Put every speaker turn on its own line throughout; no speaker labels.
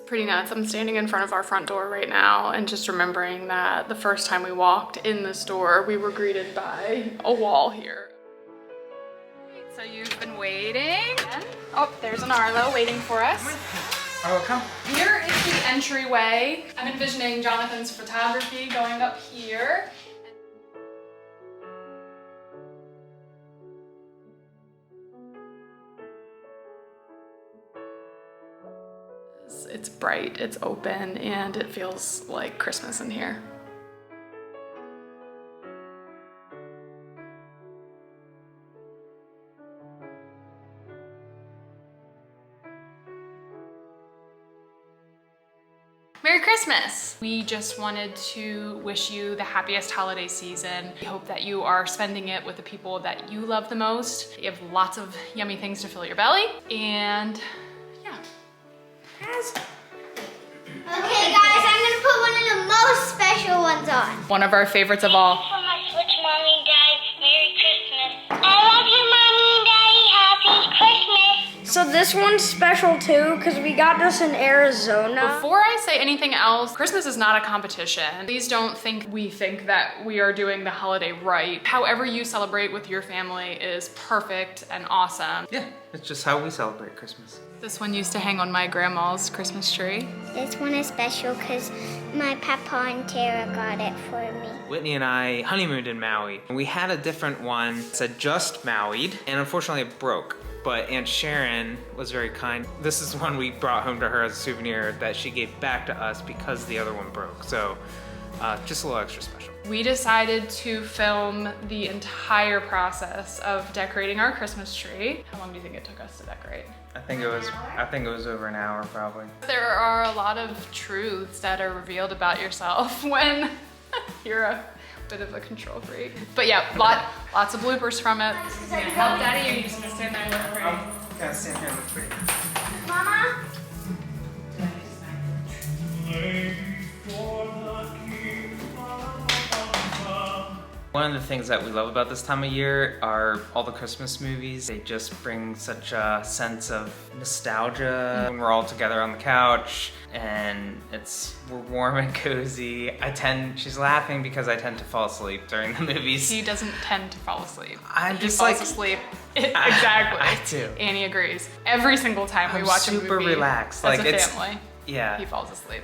Pretty nuts. I'm standing in front of our front door right now and just remembering that the first time we walked in the store, we were greeted by a wall here. So you've been waiting. Oh, there's an Arlo waiting for us.
Arlo, come.
Here is the entryway. I'm envisioning Jonathan's photography going up here. It's bright, it's open, and it feels like Christmas in here. Merry Christmas! We just wanted to wish you the happiest holiday season. We hope that you are spending it with the people that you love the most. You have lots of yummy things to fill your belly, and yeah.
Okay guys, I'm gonna put one of the most special ones on.
One of our favorites of all.
Thank you so much, Switch Mommy and Daddy. Merry Christmas. I love you, Mommy and Daddy. Happy Christmas. So this one's special too, because we got this in Arizona.
Before I say anything else, Christmas is not a competition. Please don't think we think that we are doing the holiday right. However you celebrate with your family is perfect and awesome.
Yeah, it's just how we celebrate Christmas.
This one used to hang on my grandma's Christmas tree.
This one is special because my papa and Tara got it for me.
Whitney and I honeymooned in Maui. We had a different one that said just Maui'd, and unfortunately it broke. But Aunt Sharon was very kind. This is one we brought home to her as a souvenir that she gave back to us because the other one broke. So just a little extra special.
We decided to film the entire process of decorating our Christmas tree. How long do you think it took us to decorate?
I think it was over an hour probably.
There are a lot of truths that are revealed about yourself when you're a bit of a control freak. But yeah, lots of bloopers from it. You gonna help Daddy, or you just gonna stand there and look pretty?
I'm gonna stand here and look pretty.
Mama?
One of the things that we love about this time of year are all the Christmas movies. They just bring such a sense of nostalgia when we're all together on the couch and we're warm and cozy. She's laughing because I tend to fall asleep during the movies.
He doesn't tend to fall asleep.
I'm just
he
like
falls asleep. Exactly.
I do.
Annie agrees. Every single time we watch a movie,
super relaxed.
As
like
a family,
yeah.
he falls asleep.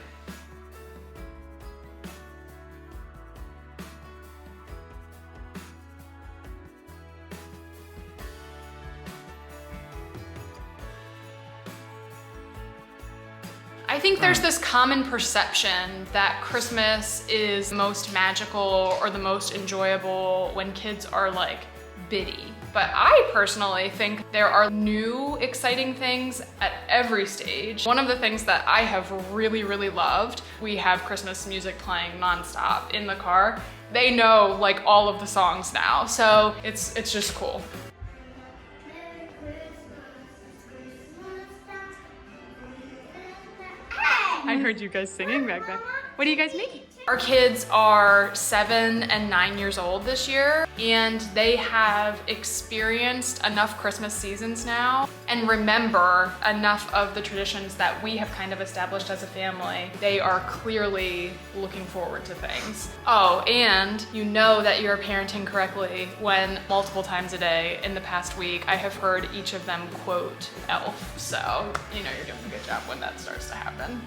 I think there's this common perception that Christmas is most magical or the most enjoyable when kids are like bitty. But I personally think there are new exciting things at every stage. One of the things that I have really loved, we have Christmas music playing nonstop in the car. They know like all of the songs now, so it's just cool. I heard you guys singing back there. What are you guys making? Our kids are 7 and 9 years old this year, and they have experienced enough Christmas seasons now and remember enough of the traditions that we have kind of established as a family. They are clearly looking forward to things. Oh, and you know that you're parenting correctly when multiple times a day in the past week I have heard each of them quote Elf. So you know you're doing a good job when that starts to happen.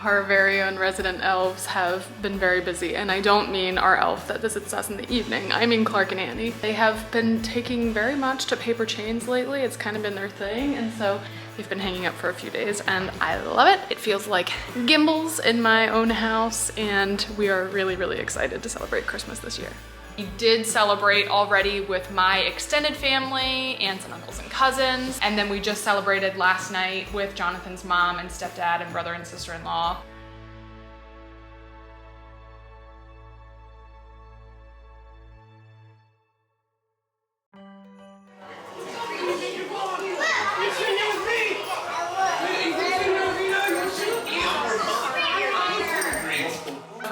Our very own resident elves have been very busy, and I don't mean our elf that visits us in the evening. I mean Clark and Annie. They have been taking very much to paper chains lately. It's kind of been their thing, and so we've been hanging up for a few days, and I love it. It feels like gimbals in my own house, and we are really excited to celebrate Christmas this year. We did celebrate already with my extended family, aunts and uncles and cousins, and then we just celebrated last night with Jonathan's mom and stepdad and brother and sister-in-law.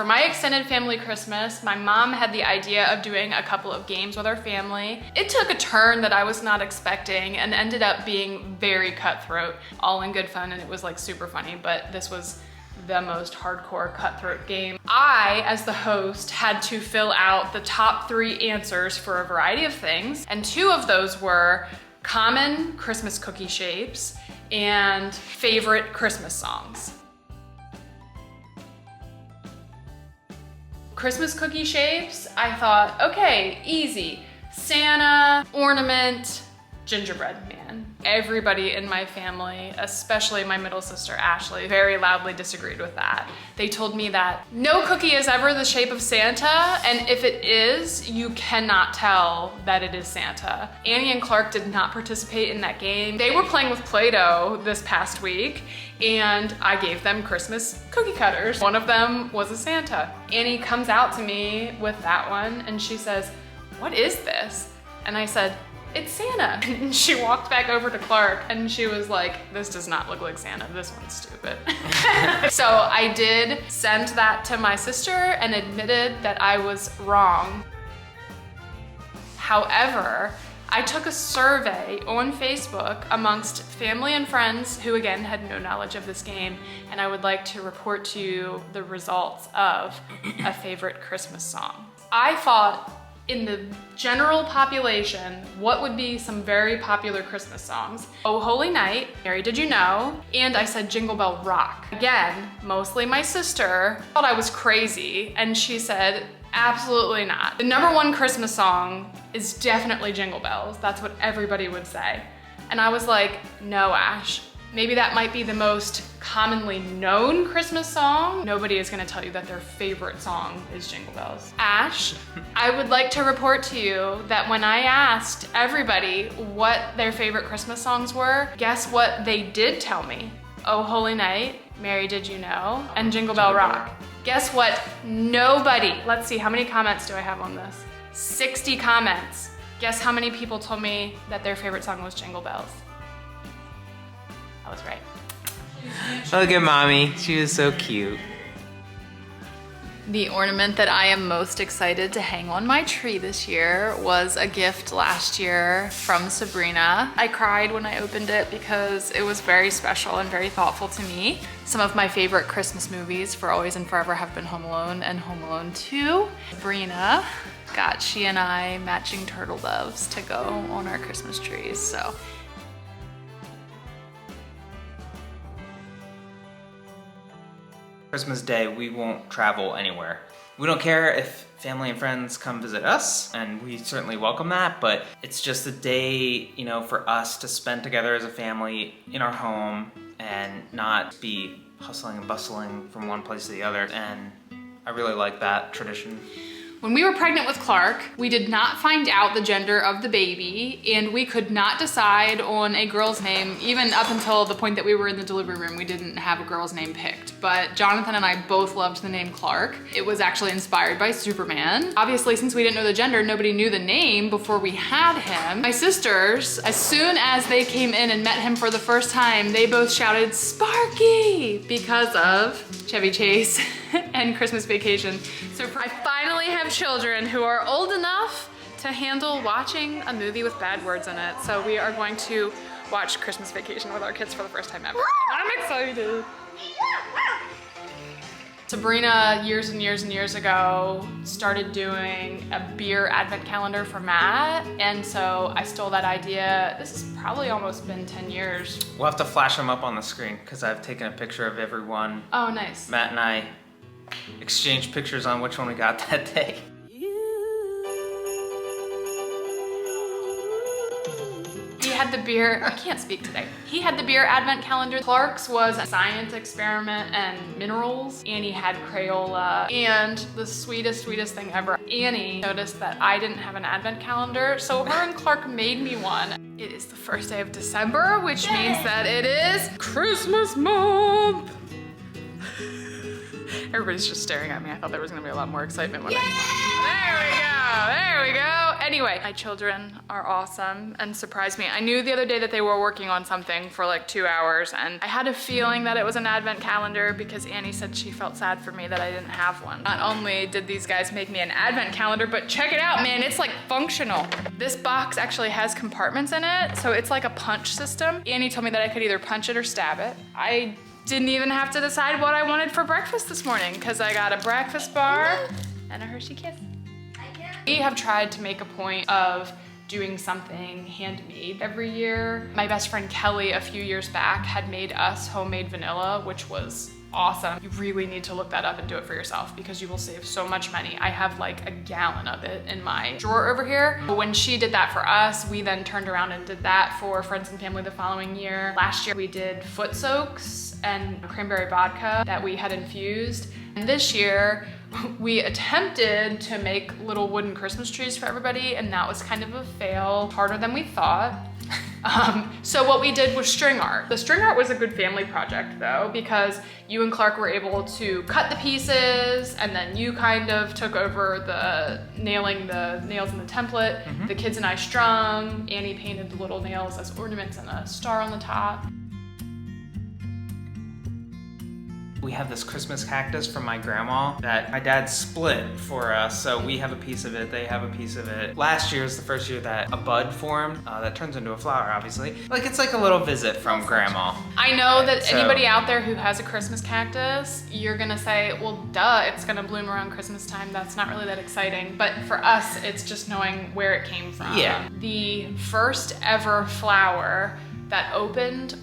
For my extended family Christmas, my mom had the idea of doing a couple of games with our family. It took a turn that I was not expecting and ended up being very cutthroat, all in good fun, and it was like super funny, but this was the most hardcore cutthroat game. I, as the host, had to fill out the top 3 answers for a variety of things, and 2 of those were common Christmas cookie shapes and favorite Christmas songs. Christmas cookie shapes, I thought, okay, easy. Santa, ornament, gingerbread man. Everybody in my family, especially my middle sister Ashley, very loudly disagreed with that. They told me that no cookie is ever the shape of Santa, and if it is, you cannot tell that it is Santa. Annie and Clark did not participate in that game. They were playing with Play-Doh this past week, and I gave them Christmas cookie cutters. One of them was a Santa. Annie comes out to me with that one, and she says, "What is this?" And I said, "It's Santa." And she walked back over to Clark and she was like, "This does not look like Santa, this one's stupid." So I did send that to my sister and admitted that I was wrong. However, I took a survey on Facebook amongst family and friends who again had no knowledge of this game, and I would like to report to you the results of a favorite Christmas song. I thought, in the general population, what would be some very popular Christmas songs? Oh Holy Night, Mary Did You Know, and I said Jingle Bell Rock. Again, mostly my sister thought I was crazy, and she said, absolutely not. The #1 Christmas song is definitely Jingle Bells. That's what everybody would say. And I was like, no, Ash. Maybe that might be the most commonly known Christmas song. Nobody is gonna tell you that their favorite song is Jingle Bells. Ash, I would like to report to you that when I asked everybody what their favorite Christmas songs were, guess what they did tell me? Oh Holy Night, Mary Did You Know, and Jingle Bell Rock. Guess what? Nobody, let's see, how many comments do I have on this? 60 comments. Guess how many people told me that their favorite song was Jingle Bells? I was right.
Look at mommy, she was so cute.
The ornament that I am most excited to hang on my tree this year was a gift last year from Sabrina. I cried when I opened it because it was very special and very thoughtful to me. Some of my favorite Christmas movies for always and forever have been Home Alone and Home Alone 2. Sabrina got she and I matching turtle doves to go on our Christmas trees, so.
Christmas Day, we won't travel anywhere. We don't care if family and friends come visit us, and we certainly welcome that, but it's just a day, you know, for us to spend together as a family in our home and not be hustling and bustling from one place to the other, and I really like that tradition.
When we were pregnant with Clark, we did not find out the gender of the baby, and we could not decide on a girl's name. Even up until the point that we were in the delivery room, we didn't have a girl's name picked. But Jonathan and I both loved the name Clark. It was actually inspired by Superman. Obviously, since we didn't know the gender, nobody knew the name before we had him. My sisters, as soon as they came in and met him for the first time, they both shouted, "Sparky!" because of Chevy Chase and Christmas Vacation. So I finally have children who are old enough to handle watching a movie with bad words in it. So we are going to watch Christmas Vacation with our kids for the first time ever. And I'm excited. Sabrina, years and years and years ago, started doing a beer advent calendar for Matt. And so I stole that idea. This has probably almost been 10 years.
We'll have to flash them up on the screen because I've taken a picture of everyone.
Oh, nice.
Matt and I exchanged pictures on which one we got that day.
He had the beer, I can't speak today. He had the beer advent calendar. Clark's was a science experiment and minerals. Annie had Crayola. And the sweetest, sweetest thing ever, Annie noticed that I didn't have an advent calendar, so her and Clark made me one. It is the first day of December, which means that it is Christmas month. Everybody's just staring at me. I thought there was gonna be a lot more excitement when There we go. There we go. Anyway, my children are awesome and surprised me. I knew the other day that they were working on something for like 2 hours, and I had a feeling that it was an advent calendar because Annie said she felt sad for me that I didn't have one. Not only did these guys make me an advent calendar, but check it out, man, it's like functional. This box actually has compartments in it, so it's like a punch system. Annie told me that I could either punch it or stab it. I didn't even have to decide what I wanted for breakfast this morning because I got a breakfast bar and a Hershey Kiss. We have tried to make a point of doing something handmade every year. My best friend Kelly a few years back had made us homemade vanilla, which was awesome. You really need to look that up and do it for yourself because you will save so much money. I have like a gallon of it in my drawer over here. But when she did that for us, we then turned around and did that for friends and family the following year. Last year we did foot soaks and cranberry vodka that we had infused. And this year, we attempted to make little wooden Christmas trees for everybody, and that was kind of a fail, harder than we thought. So what we did was string art. The string art was a good family project though, because you and Clark were able to cut the pieces, and then you kind of took over the nailing the nails in the template. The kids and I strung. Annie painted the little nails as ornaments and a star on the top.
We have this Christmas cactus from my grandma that my dad split for us, so we have a piece of it, they have a piece of it. Last year is the first year that a bud formed that turns into a flower, obviously. Like, it's like a little visit from grandma.
I know that anybody out there who has a Christmas cactus, you're gonna say, well, duh, it's gonna bloom around Christmas time. That's not really that exciting. But for us, it's just knowing where it came from.
Yeah.
The first ever flower that opened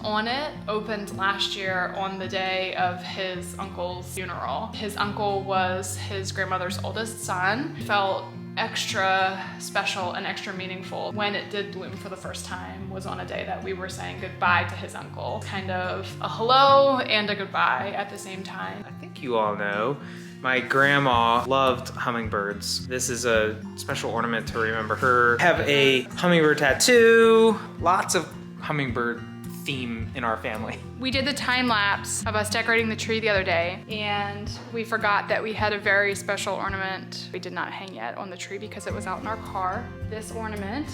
last year on the day of his uncle's funeral. His uncle was his grandmother's oldest son. It felt extra special and extra meaningful when it did bloom for the first time was on a day that we were saying goodbye to his uncle. Kind of a hello and a goodbye at the same time.
I think you all know, my grandma loved hummingbirds. This is a special ornament to remember her. I have a hummingbird tattoo, lots of hummingbird theme in our family.
We did the time lapse of us decorating the tree the other day, and we forgot that we had a very special ornament we did not hang yet on the tree because it was out in our car. This ornament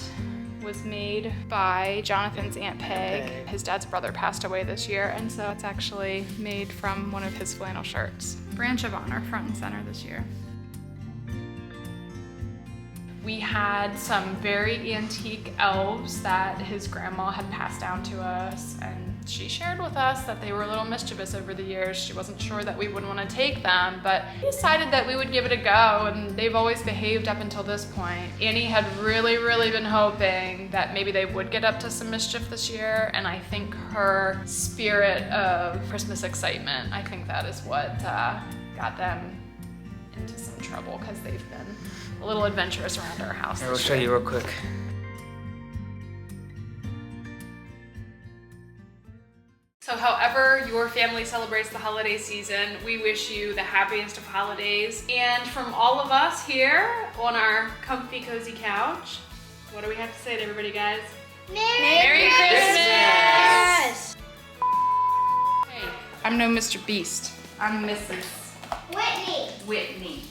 was made by Jonathan's Aunt Peg. His dad's brother passed away this year, and so it's actually made from one of his flannel shirts. Branch of honor, front and center this year. We had some very antique elves that his grandma had passed down to us, and she shared with us that they were a little mischievous over the years. She wasn't sure that we would want to take them, but we decided that we would give it a go, and they've always behaved up until this point. Annie had really, really been hoping that maybe they would get up to some mischief this year, and I think her spirit of Christmas excitement, I think that is what got them into some trouble, because they've been a little adventurous around our house.
I will show you real quick.
So however your family celebrates the holiday season, we wish you the happiest of holidays. And from all of us here on our comfy, cozy couch, what do we have to say to everybody, guys? Merry Christmas! Hey, I'm no Mr. Beast. I'm Mrs. Whitney.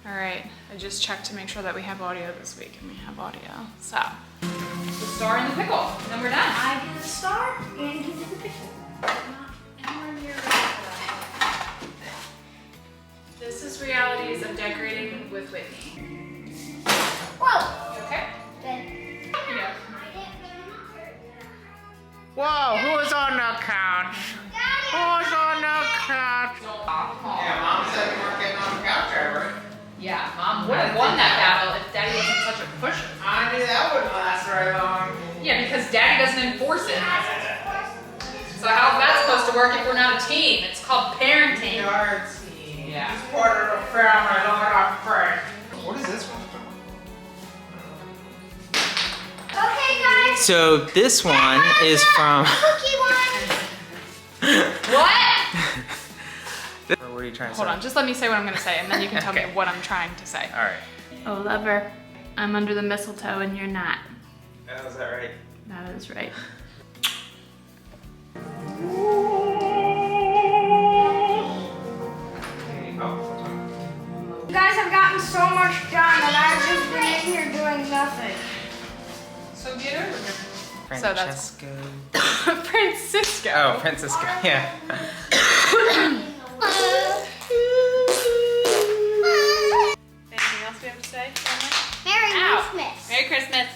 All right, I just checked to make sure that we have audio this week, and we have audio. So, the star and the pickle, then we're done.
I do the star and you do the pickle.
This is Realities of Decorating with Whitney.
Whoa!
You okay? Yeah.
Whoa, who was on the couch? Who was on the couch? Yeah, Mom said we weren't getting on the couch ever.
Yeah, Mom would have won that battle if Daddy wasn't such a pusher.
I knew that wouldn't last very long.
Yeah, because Daddy doesn't enforce it. So how's that supposed to work if we're not a team? It's called parenting.
We are a team.
Yeah.
It's part of the family, not our friend. What is this one?
Okay, guys.
So this one is from...
Cookie one.
What?
What are you trying to say?
Hold on, just let me say what I'm gonna say, and then you can tell
Okay.
me what I'm trying to say.
All right.
Oh, lover, I'm under the mistletoe and you're not.
Oh, is that right?
That is right.
You guys have gotten so much done, and
Francesco.
Francisco.
Oh, Francisco, yeah.
Anything else we have to say?
Merry
Ow.
Christmas.
Merry Christmas.